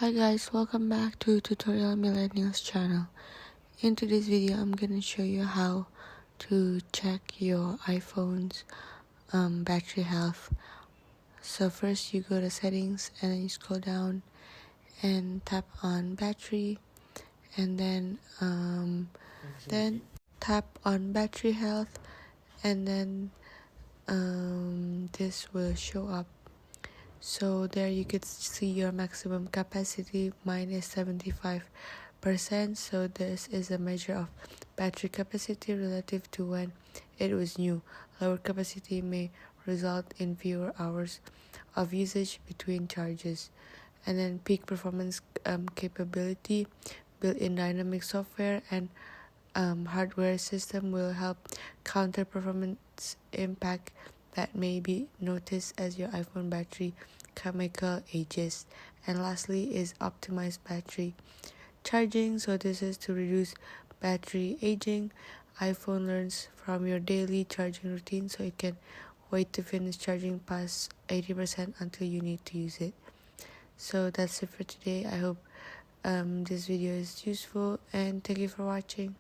Hi guys, welcome back to Tutorial Millennials channel. In today's video, I'm gonna show you how to check your iPhone's battery health. So first you go to settings and then you scroll down and tap on battery, and then tap on battery health, and then this will show up. So there you could see your maximum capacity. Mine is 75%. So this is a measure of battery capacity relative to when it was new. Lower capacity may result in fewer hours of usage between charges. And then peak performance capability, built-in dynamic software and hardware system will help counter performance impact that may be noticed as your iPhone battery chemical ages. And lastly is optimized battery charging. So this is to reduce battery aging. iPhone learns from your daily charging routine, so it can wait to finish charging past 80% until you need to use it. So that's it for today. I hope this video is useful, and thank you for watching.